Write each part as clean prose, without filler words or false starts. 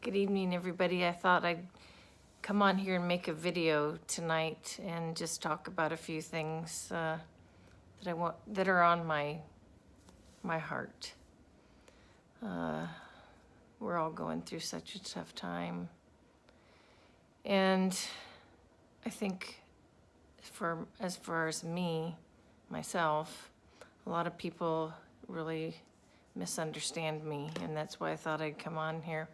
Good evening, everybody. I thought I'd come on here and make a video tonight and just talk about a few things that are on my heart. We're all going through such a tough time, and I think as far as myself, a lot of people really misunderstand me, and that's why I thought I'd come on here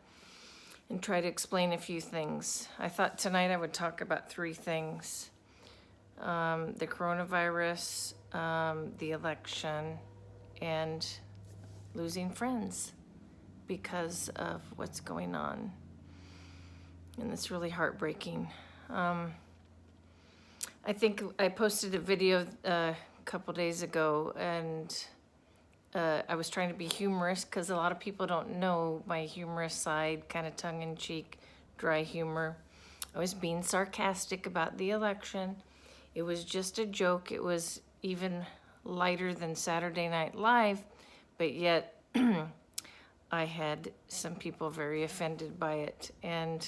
and try to explain a few things. I thought tonight I would talk about three things: the coronavirus, the election, and losing friends because of what's going on. And it's really heartbreaking. I think I posted a video a couple days ago, and I was trying to be humorous because a lot of people don't know my humorous side, kind of tongue-in-cheek, dry humor. I was being sarcastic about the election. It was just a joke. It was even lighter than Saturday Night Live, but yet I had some people very offended by it. And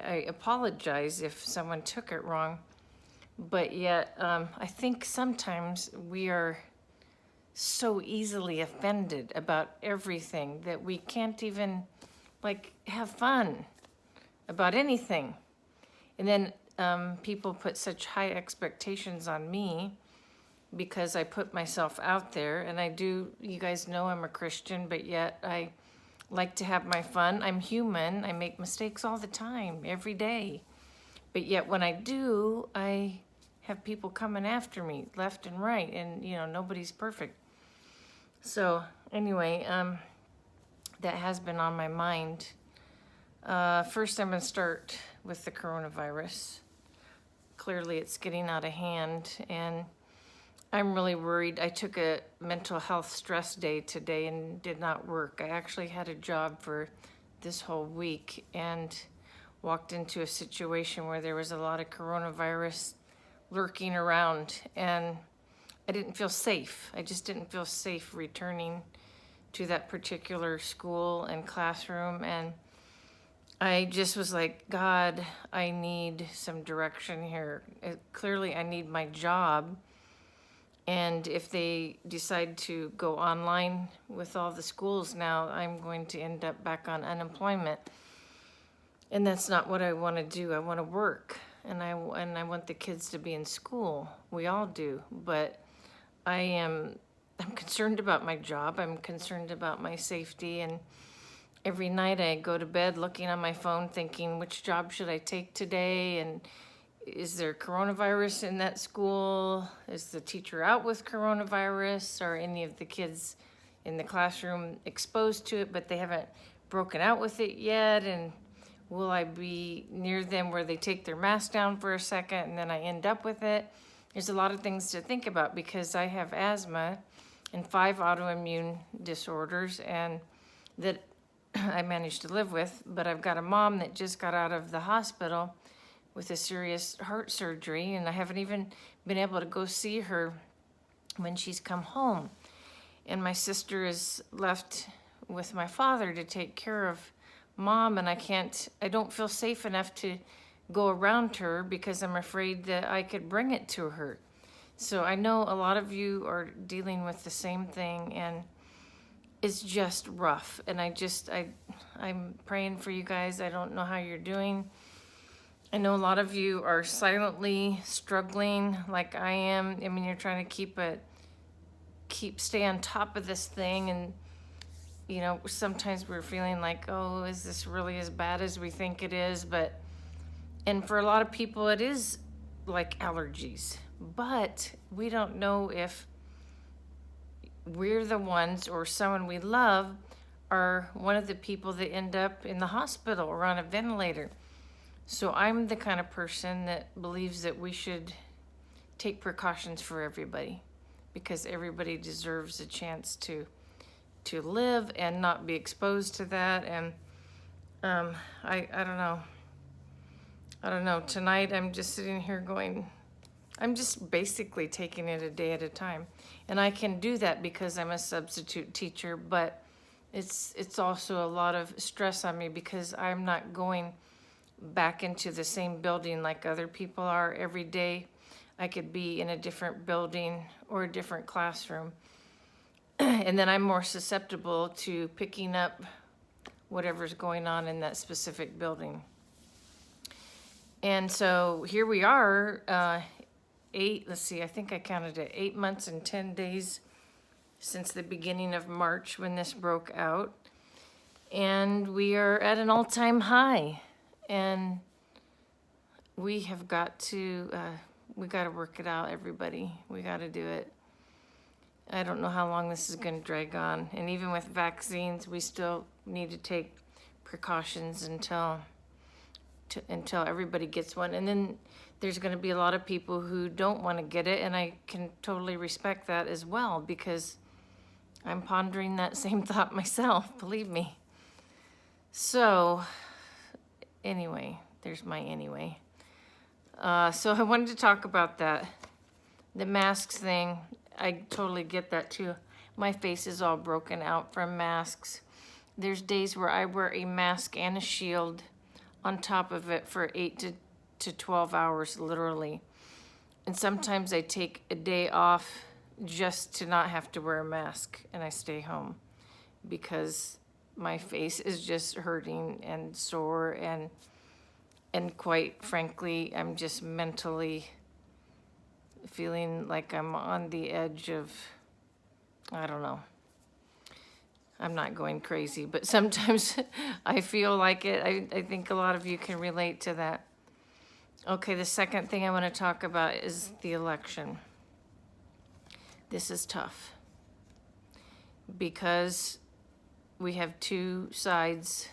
I apologize if someone took it wrong, but yet I think sometimes we are so easily offended about everything that we can't even have fun about anything. And then people put such high expectations on me because I put myself out there, and you guys know I'm a Christian, but yet I like to have my fun. I'm human. I make mistakes all the time, every day. But yet when I do, I have people coming after me left and right, and nobody's perfect. So anyway, that has been on my mind. First, I'm going to start with the coronavirus. Clearly, it's getting out of hand, and I'm really worried. I took a mental health stress day today and did not work. I actually had a job for this whole week and walked into a situation where there was a lot of coronavirus lurking around, and I didn't feel safe. I just didn't feel safe returning to that particular school and classroom. And I just was like, God, I need some direction here. Clearly, I need my job. And if they decide to go online with all the schools now, I'm going to end up back on unemployment. And that's not what I want to do. I want to work. And I want the kids to be in school. We all do. But I'm concerned about my job. I'm concerned about my safety. And every night I go to bed looking on my phone thinking, which job should I take today? And is there coronavirus in that school? Is the teacher out with coronavirus? Are any of the kids in the classroom exposed to it, but they haven't broken out with it yet? And will I be near them where they take their mask down for a second and then I end up with it? There's a lot of things to think about because I have asthma and 5 autoimmune disorders, and that I managed to live with, but I've got a mom that just got out of the hospital with a serious heart surgery, and I haven't even been able to go see her when she's come home. And my sister is left with my father to take care of mom, and I don't feel safe enough to go around her because I'm afraid that I could bring it to her. So I know a lot of you are dealing with the same thing, and it's just rough. And I'm praying for you guys. I don't know how you're doing. I know a lot of you are silently struggling like I am. I mean, you're trying to stay on top of this thing, and sometimes we're feeling like, oh, is this really as bad as we think it is? And for a lot of people, it is like allergies, but we don't know if we're the ones or someone we love are one of the people that end up in the hospital or on a ventilator. So I'm the kind of person that believes that we should take precautions for everybody, because everybody deserves a chance to live and not be exposed to that. And I don't know. Tonight I'm just sitting here going, I'm just basically taking it a day at a time. And I can do that because I'm a substitute teacher, but It's also a lot of stress on me because I'm not going back into the same building like other people are every day. I could be in a different building or a different classroom. And then I'm more susceptible to picking up whatever's going on in that specific building. And so here we are, I think I counted it, 8 months and 10 days since the beginning of March when this broke out. And we are at an all-time high. And we have got to, we got to work it out, everybody. We got to do it. I don't know how long this is going to drag on. And even with vaccines, we still need to take precautions until everybody gets one. And then there's going to be a lot of people who don't want to get it, and I can totally respect that as well, because I'm pondering that same thought myself, believe me. So anyway, there's my anyway. So I wanted to talk about that, the masks thing. I totally get that too. My face is all broken out from masks. There's days where I wear a mask and a shield on top of it for 8 to 12 hours, literally. And sometimes I take a day off just to not have to wear a mask, and I stay home because my face is just hurting and sore, and quite frankly, I'm just mentally feeling like I'm on the edge of, I don't know. I'm not going crazy, but sometimes I feel like it. I think a lot of you can relate to that. Okay, the second thing I want to talk about is the election. This is tough because we have two sides,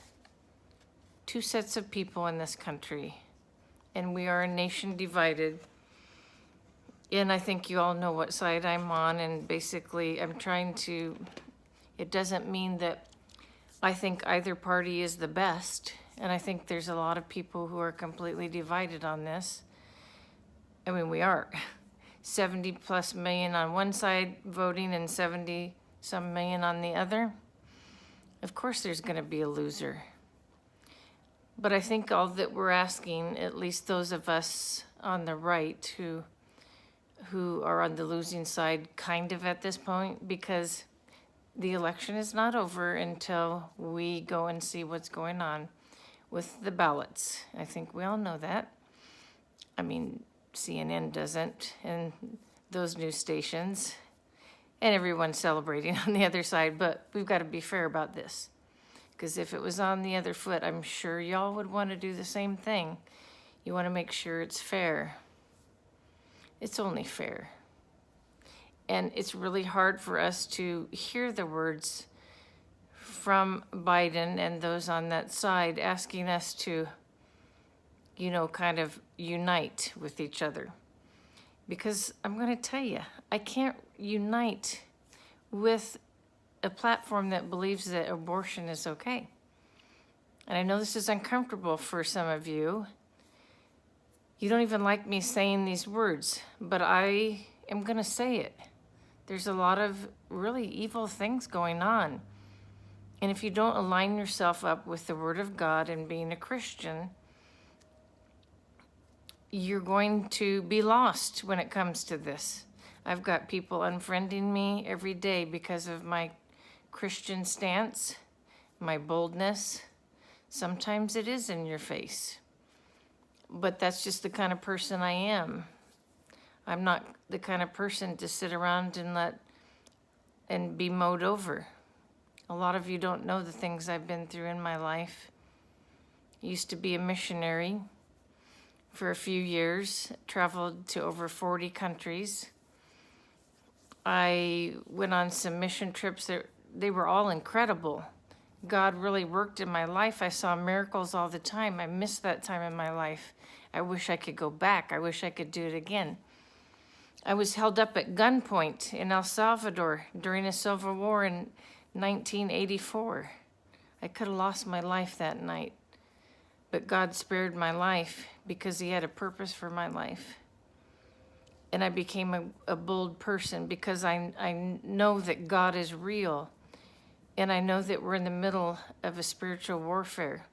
two sets of people in this country, and we are a nation divided. And I think you all know what side I'm on, and basically I'm trying to, it doesn't mean that I think either party is the best, and I think there's a lot of people who are completely divided on this. I mean, we are 70 plus million on one side voting and 70 some million on the other. Of course there's going to be a loser. But I think all that we're asking, at least those of us on the right who are on the losing side kind of at this point, because the election is not over until we go and see what's going on with the ballots. I think we all know that. I mean, CNN doesn't, and those news stations, and everyone's celebrating on the other side, but we've got to be fair about this. Because if it was on the other foot, I'm sure y'all would want to do the same thing. You want to make sure it's fair. It's only fair. And it's really hard for us to hear the words from Biden and those on that side asking us to, kind of unite with each other. Because I'm going to tell you, I can't unite with a platform that believes that abortion is okay. And I know this is uncomfortable for some of you. You don't even like me saying these words, but I am going to say it. There's a lot of really evil things going on. And if you don't align yourself up with the Word of God and being a Christian, you're going to be lost when it comes to this. I've got people unfriending me every day because of my Christian stance, my boldness. Sometimes it is in your face. But that's just the kind of person I am. I'm not the kind of person to sit around and be mowed over. A lot of you don't know the things I've been through in my life. I used to be a missionary for a few years, traveled to over 40 countries. I went on some mission trips that they were all incredible. God really worked in my life. I saw miracles all the time. I missed that time in my life. I wish I could go back. I wish I could do it again. I was held up at gunpoint in El Salvador during a civil war in 1984. I could have lost my life that night, but God spared my life because He had a purpose for my life. And I became a bold person because I know that God is real. And I know that we're in the middle of a spiritual warfare.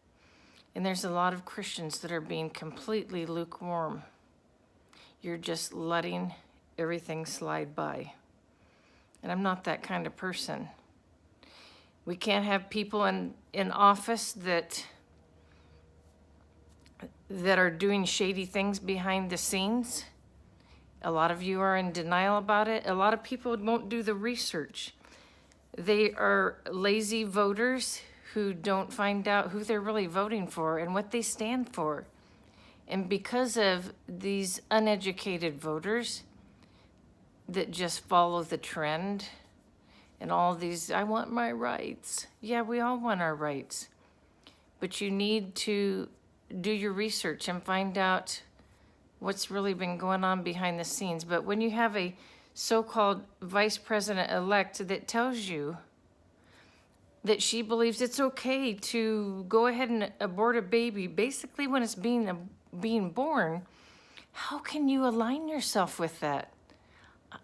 And there's a lot of Christians that are being completely lukewarm. You're just letting everything slide by. And I'm not that kind of person. We can't have people in office that are doing shady things behind the scenes. A lot of you are in denial about it. A lot of people won't do the research. They are lazy voters who don't find out who they're really voting for and what they stand for. And because of these uneducated voters that just follow the trend and all these, I want my rights. Yeah, we all want our rights. But you need to do your research and find out what's really been going on behind the scenes. But when you have a so-called vice president-elect that tells you that she believes it's okay to go ahead and abort a baby, basically when it's being born, how can you align yourself with that?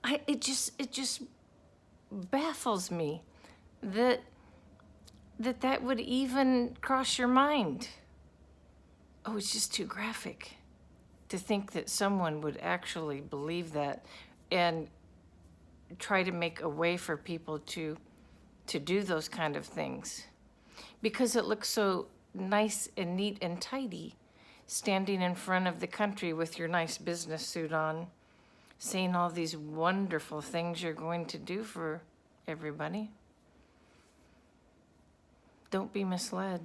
It just baffles me that would even cross your mind. Oh, it's just too graphic to think that someone would actually believe that and try to make a way for people to do those kind of things. Because it looks so nice and neat and tidy, standing in front of the country with your nice business suit on, saying all these wonderful things you're going to do for everybody. Don't be misled.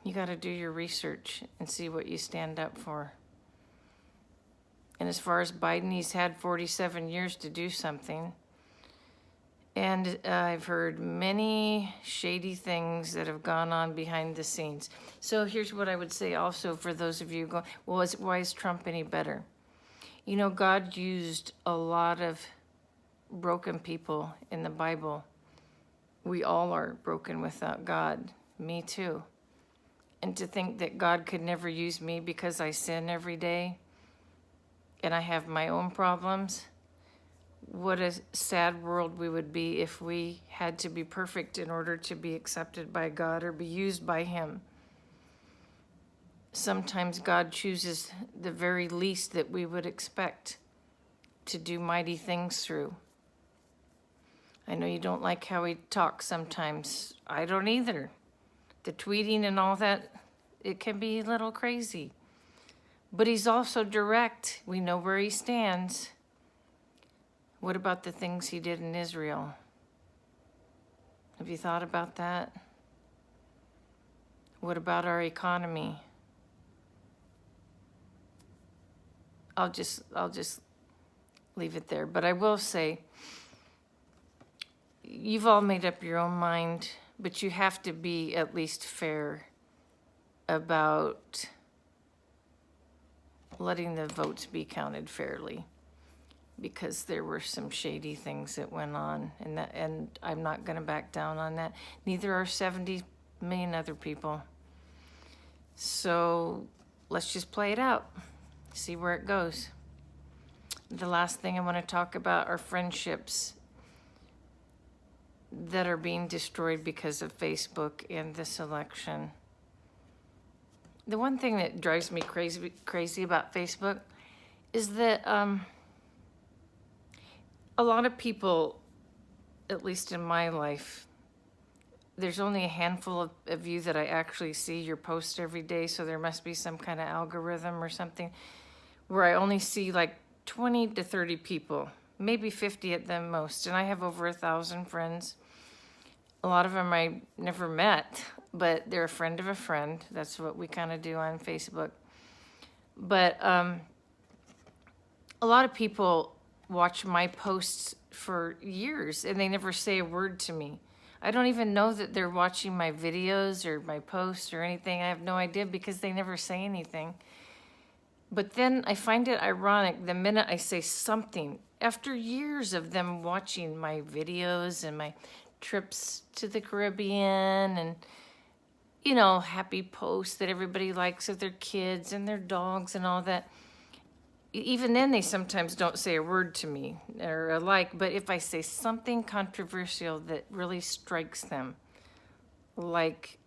You got to do your research and see what you stand up for. And as far as Biden, he's had 47 years to do something. And I've heard many shady things that have gone on behind the scenes. So here's what I would say also for those of you going, well, why is Trump any better? You know, God used a lot of broken people in the Bible. We all are broken without God. Me too. And to think that God could never use me because I sin every day and I have my own problems, what a sad world we would be if we had to be perfect in order to be accepted by God or be used by Him. Sometimes God chooses the very least that we would expect to do mighty things through. I know you don't like how he talks sometimes. I don't either. The tweeting and all that, it can be a little crazy. But he's also direct. We know where he stands. What about the things he did in Israel? Have you thought about that? What about our economy? I'll just leave it there. But I will say, you've all made up your own mind, but you have to be at least fair about letting the votes be counted fairly, because there were some shady things that went on, and I'm not going to back down on that. Neither are 70 million other people. So let's just play it out, see where it goes. The last thing I want to talk about are friendships that are being destroyed because of Facebook and this election. The one thing that drives me crazy about Facebook is that a lot of people, at least in my life, there's only a handful of you that I actually see your post every day, so there must be some kind of algorithm or something where I only see like 20 to 30 people, maybe 50 at the most, and I have over 1,000 friends. A lot of them I never met, but they're a friend of a friend. That's what we kind of do on Facebook. But a lot of people watch my posts for years and they never say a word to me. I don't even know that they're watching my videos or my posts or anything. I have no idea because they never say anything. But then I find it ironic the minute I say something, after years of them watching my videos and my trips to the Caribbean and, you know, happy posts that everybody likes of their kids and their dogs and all that. even then they sometimes don't say a word to me or a like, but if I say something controversial that really strikes them, like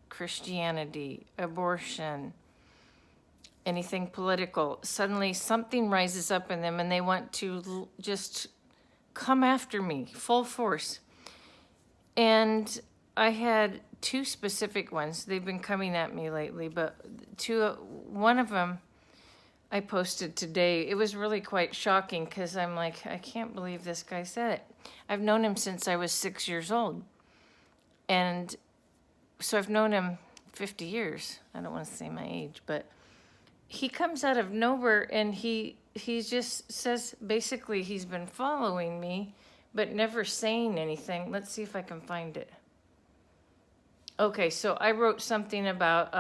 Christianity, abortion, anything political, suddenly something rises up in them and they want to just come after me full force. And I had two specific ones. They've been coming at me lately, but one of them I posted today. It was really quite shocking because I'm like, I can't believe this guy said it. I've known him since I was 6 years old. And so I've known him 50 years. I don't want to say my age, but he comes out of nowhere and he just says, basically, he's been following me, but never saying anything. Let's see if I can find it. Okay, so I wrote something about,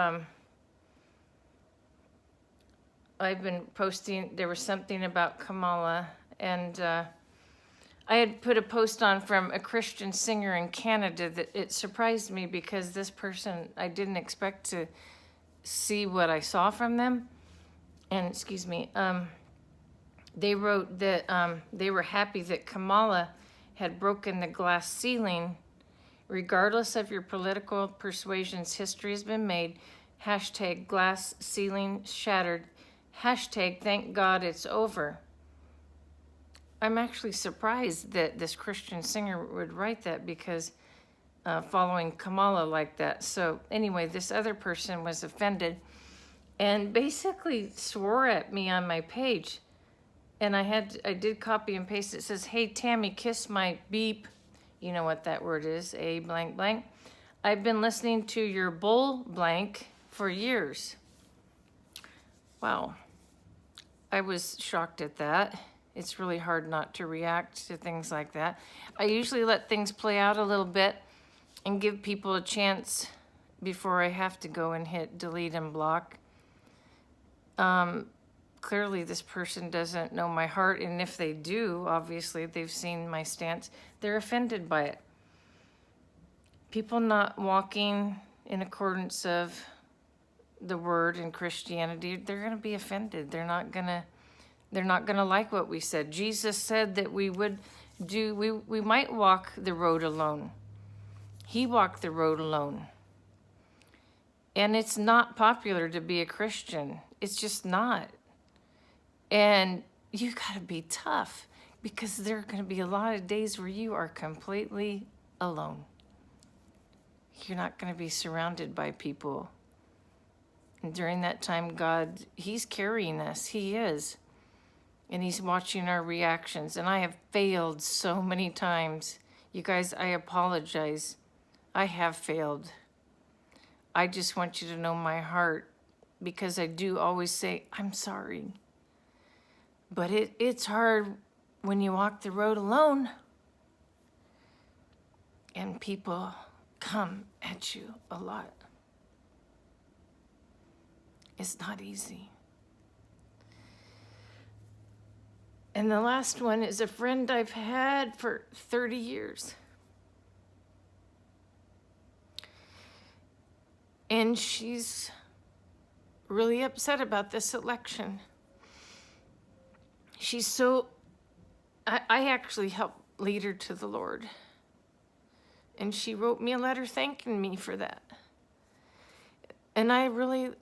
I've been posting, there was something about Kamala, and I had put a post on from a Christian singer in Canada that it surprised me because this person, I didn't expect to see what I saw from them. And excuse me, they wrote that they were happy that Kamala had broken the glass ceiling. Regardless of your political persuasions, history has been made. Hashtag glass ceiling shattered. Hashtag thank God it's over. I'm actually surprised that this Christian singer would write that because following Kamala like that. So anyway, this other person was offended and basically swore at me on my page. And I did copy and paste. It says, hey, Tammy, kiss my beep. You know what that word is, a blank blank. I've been listening to your bull blank for years. Wow. I was shocked at that. It's really hard not to react to things like that. I usually let things play out a little bit and give people a chance before I have to go and hit delete and block. Clearly this person doesn't know my heart, and if they do, obviously they've seen my stance, they're offended by it. People not walking in accordance of the word in Christianity, they're going to be offended. They're not going to like what we said. Jesus said that we might walk the road alone. He walked the road alone. And it's not popular to be a Christian. It's just not. And you got to be tough because there are going to be a lot of days where you are completely alone. You're not going to be surrounded by people. And during that time, God, He's carrying us. He is. And He's watching our reactions. And I have failed so many times. You guys, I apologize. I have failed. I just want you to know my heart, because I do always say, I'm sorry. But it's hard when you walk the road alone and people come at you a lot. It's not easy. And the last one is a friend I've had for 30 years. And she's really upset about this election. She's so, I actually helped lead her to the Lord. And she wrote me a letter thanking me for that. And I really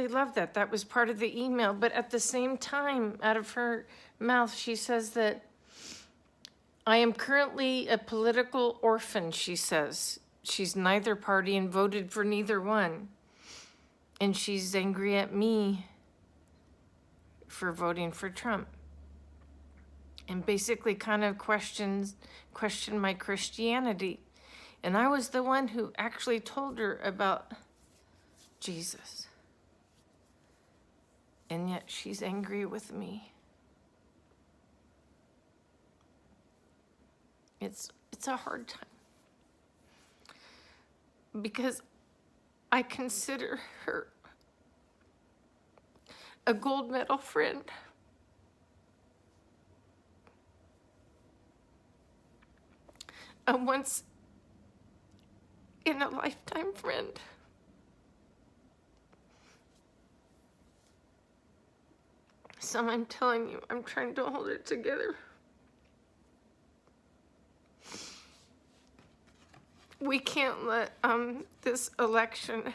love that. That was part of the email. But at the same time, out of her mouth, she says that I am currently a political orphan, she says. She's neither party and voted for neither one. And she's angry at me for voting for Trump. And basically kind of questioned my Christianity. And I was the one who actually told her about Jesus. And yet she's angry with me. It's a hard time. Because I consider her a gold medal friend. A once in a lifetime friend. some, I'm telling you, I'm trying to hold it together. We can't let this election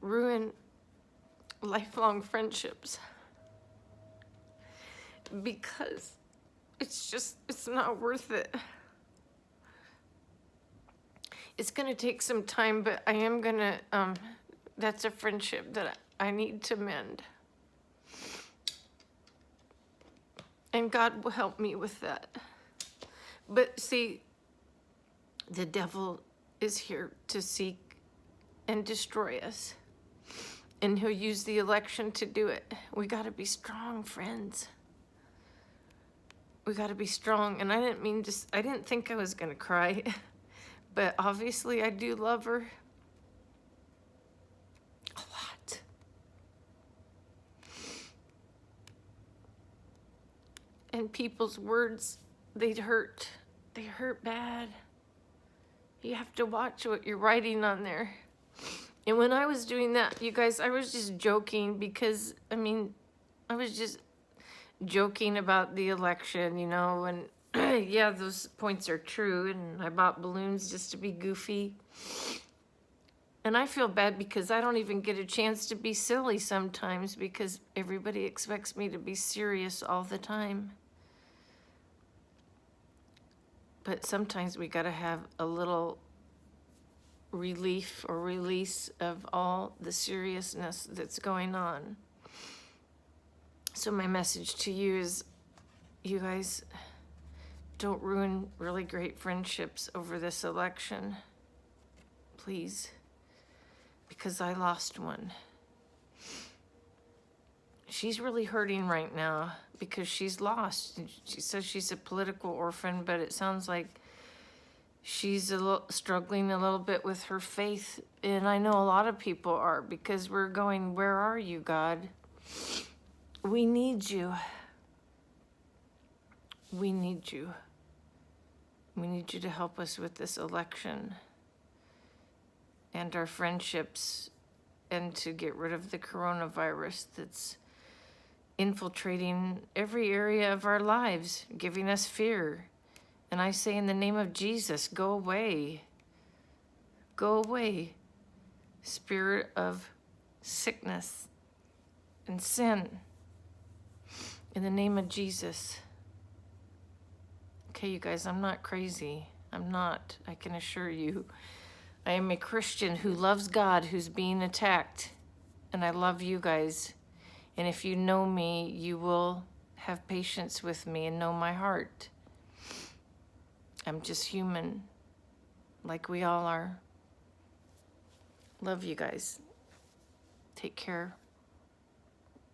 ruin lifelong friendships, because it's not worth it. It's gonna take some time, but I am gonna, that's a friendship that I need to mend. And God will help me with that. But see, the devil is here to seek and destroy us. And he'll use the election to do it. We gotta be strong, friends. We gotta be strong. And I didn't think I was gonna cry. But obviously I do love her a lot. And people's words, they hurt bad. You have to watch what you're writing on there. And when I was doing that, you guys, I was just joking because, I was just joking about the election, and yeah, those points are true, and I bought balloons just to be goofy. And I feel bad because I don't even get a chance to be silly sometimes because everybody expects me to be serious all the time. But sometimes we gotta have a little relief or release of all the seriousness that's going on. So my message to you is, you guys, don't ruin really great friendships over this election, please, because I lost one. She's really hurting right now because she's lost. She says she's a political orphan, but it sounds like she's struggling a little bit with her faith. And I know a lot of people are, because we're going, where are you, God? We need you. We need you. We need you to help us with this election and our friendships, and to get rid of the coronavirus that's infiltrating every area of our lives, giving us fear. And I say, in the name of Jesus, go away. Go away, spirit of sickness and sin. In the name of Jesus. Okay, you guys, I'm not crazy. I'm not, I can assure you. I am a Christian who loves God, who's being attacked. And I love you guys. And if you know me, you will have patience with me and know my heart. I'm just human, like we all are. Love you guys. Take care.